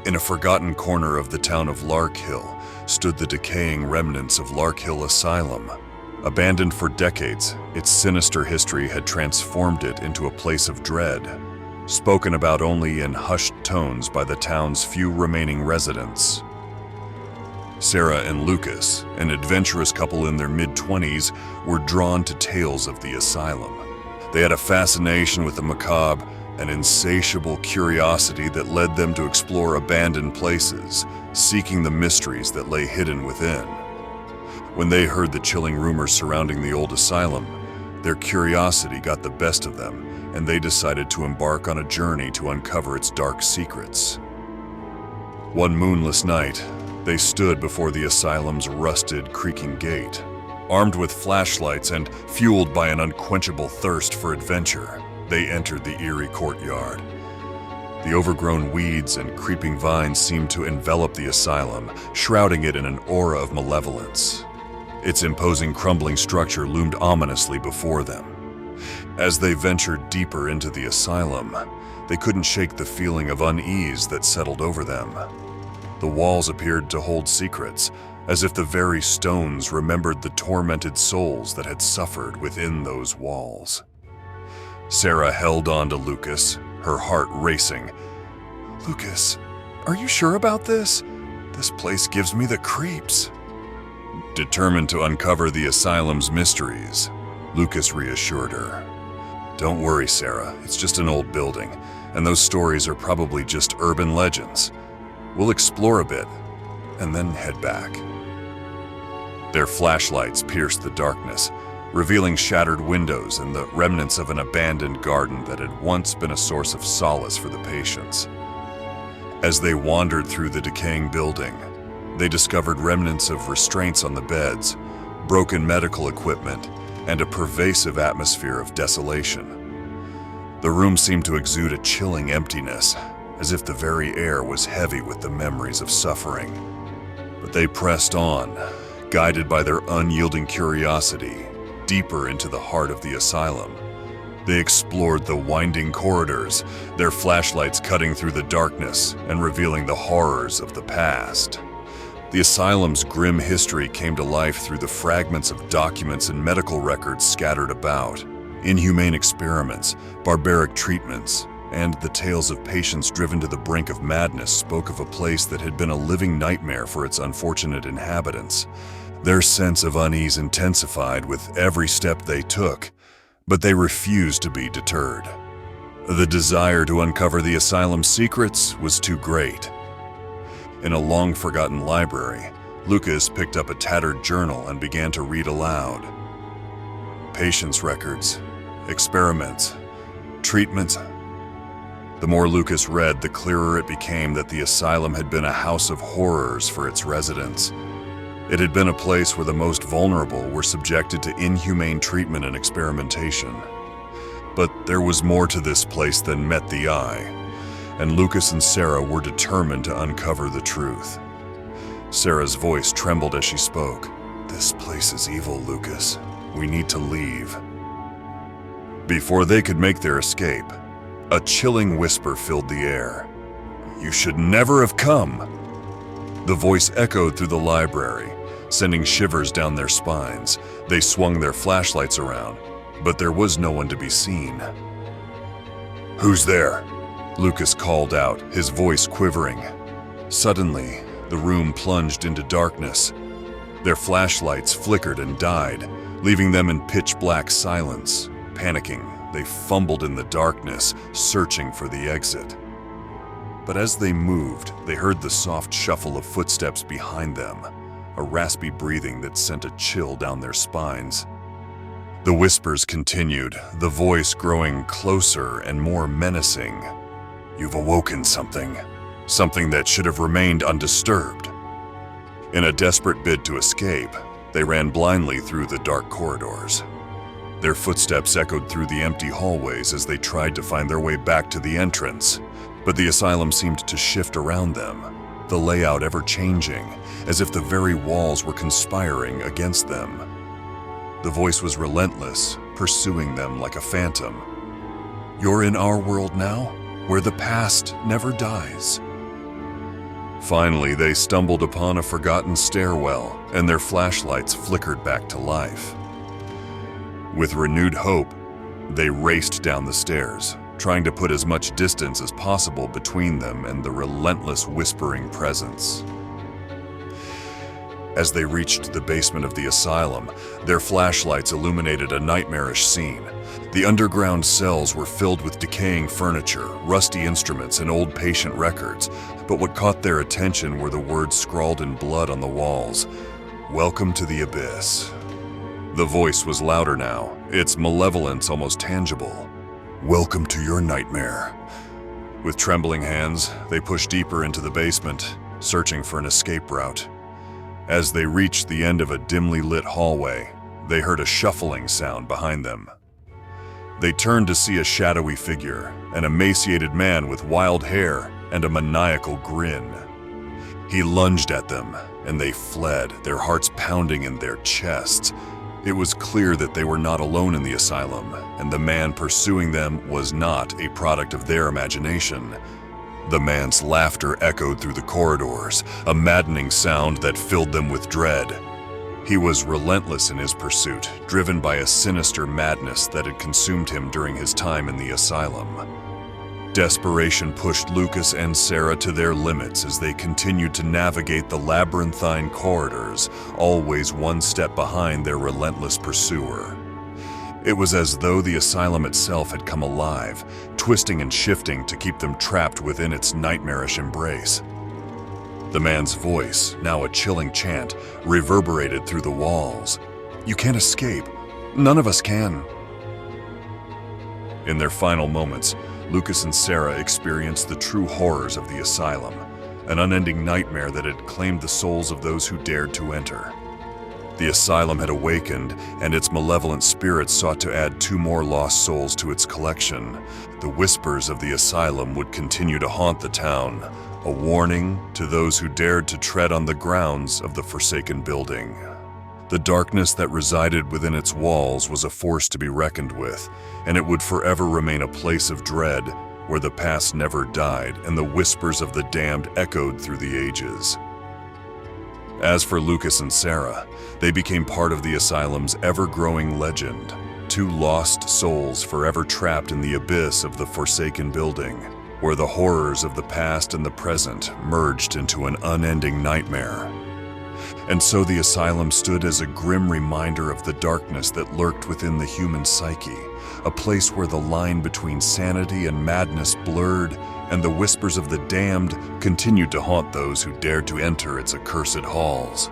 In a forgotten corner of the town of Larkhill stood the decaying remnants of Larkhill Asylum. Abandoned for decades, its sinister history had transformed it into a place of dread, spoken about only in hushed tones by the town's few remaining residents. Sarah and Lucas, an adventurous couple in their mid-20s, were drawn to tales of the asylum. They had a fascination with the macabre, an insatiable curiosity that led them to explore abandoned places, seeking the mysteries that lay hidden within. When they heard the chilling rumors surrounding the old asylum, their curiosity got the best of them, and they decided to embark on a journey to uncover its dark secrets. One moonless night, they stood before the asylum's rusted, creaking gate. Armed with flashlights and fueled by an unquenchable thirst for adventure, they entered the eerie courtyard. The overgrown weeds and creeping vines seemed to envelop the asylum, shrouding it in an aura of malevolence. Its imposing crumbling structure loomed ominously before them. As they ventured deeper into the asylum, they couldn't shake the feeling of unease that settled over them. The walls appeared to hold secrets, as if the very stones remembered the tormented souls that had suffered within those walls. Sarah held on to Lucas, her heart racing. "Lucas, are you sure about this? This place gives me the creeps." Determined to uncover the asylum's mysteries, Lucas reassured her. "Don't worry, Sarah, it's just an old building, and those stories are probably just urban legends. We'll explore a bit, and then head back." Their flashlights pierced the darkness, revealing shattered windows and the remnants of an abandoned garden that had once been a source of solace for the patients. As they wandered through the decaying building, they discovered remnants of restraints on the beds, broken medical equipment, and a pervasive atmosphere of desolation. The room seemed to exude a chilling emptiness, as if the very air was heavy with the memories of suffering. But they pressed on, guided by their unyielding curiosity, deeper into the heart of the asylum. They explored the winding corridors, their flashlights cutting through the darkness and revealing the horrors of the past. The asylum's grim history came to life through the fragments of documents and medical records scattered about. Inhumane experiments, barbaric treatments, and the tales of patients driven to the brink of madness spoke of a place that had been a living nightmare for its unfortunate inhabitants. Their sense of unease intensified with every step they took, but they refused to be deterred. The desire to uncover the asylum's secrets was too great. In a long-forgotten library, Lucas picked up a tattered journal and began to read aloud. Patients' records, experiments, treatments. The more Lucas read, the clearer it became that the asylum had been a house of horrors for its residents. It had been a place where the most vulnerable were subjected to inhumane treatment and experimentation. But there was more to this place than met the eye, and Lucas and Sarah were determined to uncover the truth. Sarah's voice trembled as she spoke. "This place is evil, Lucas. We need to leave." Before they could make their escape, a chilling whisper filled the air. "You should never have come." The voice echoed through the library, sending shivers down their spines. They swung their flashlights around, but there was no one to be seen. "Who's there?" Lucas called out, his voice quivering. Suddenly, the room plunged into darkness. Their flashlights flickered and died, leaving them in pitch-black silence. Panicking, they fumbled in the darkness, searching for the exit. But as they moved, they heard the soft shuffle of footsteps behind them, a raspy breathing that sent a chill down their spines. The whispers continued, the voice growing closer and more menacing. "You've awoken something that should have remained undisturbed." In a desperate bid to escape, they ran blindly through the dark corridors. Their footsteps echoed through the empty hallways as they tried to find their way back to the entrance, but the asylum seemed to shift around them, the layout ever changing, as if the very walls were conspiring against them. The voice was relentless, pursuing them like a phantom. "You're in our world now, where the past never dies." Finally, they stumbled upon a forgotten stairwell, and their flashlights flickered back to life. With renewed hope, they raced down the stairs, trying to put as much distance as possible between them and the relentless whispering presence. As they reached the basement of the asylum, their flashlights illuminated a nightmarish scene. The underground cells were filled with decaying furniture, rusty instruments, and old patient records, but what caught their attention were the words scrawled in blood on the walls: "Welcome to the Abyss." The voice was louder now, its malevolence almost tangible. "Welcome to your nightmare." With trembling hands, they pushed deeper into the basement, searching for an escape route. As they reached the end of a dimly lit hallway, they heard a shuffling sound behind them. They turned to see a shadowy figure, an emaciated man with wild hair and a maniacal grin. He lunged at them, and they fled, their hearts pounding in their chests. It was clear that they were not alone in the asylum, and the man pursuing them was not a product of their imagination. The man's laughter echoed through the corridors, a maddening sound that filled them with dread. He was relentless in his pursuit, driven by a sinister madness that had consumed him during his time in the asylum. Desperation pushed Lucas and Sarah to their limits as they continued to navigate the labyrinthine corridors, always one step behind their relentless pursuer. It was as though the asylum itself had come alive, twisting and shifting to keep them trapped within its nightmarish embrace. The man's voice, now a chilling chant, reverberated through the walls. "You can't escape. None of us can." In their final moments, Lucas and Sarah experienced the true horrors of the asylum, an unending nightmare that had claimed the souls of those who dared to enter. The asylum had awakened, and its malevolent spirits sought to add 2 more lost souls to its collection. The whispers of the asylum would continue to haunt the town, a warning to those who dared to tread on the grounds of the forsaken building. The darkness that resided within its walls was a force to be reckoned with, and it would forever remain a place of dread where the past never died and the whispers of the damned echoed through the ages. As for Lucas and Sarah, they became part of the asylum's ever-growing legend, 2 lost souls forever trapped in the abyss of the forsaken building, where the horrors of the past and the present merged into an unending nightmare. And so the asylum stood as a grim reminder of the darkness that lurked within the human psyche, a place where the line between sanity and madness blurred, and the whispers of the damned continued to haunt those who dared to enter its accursed halls.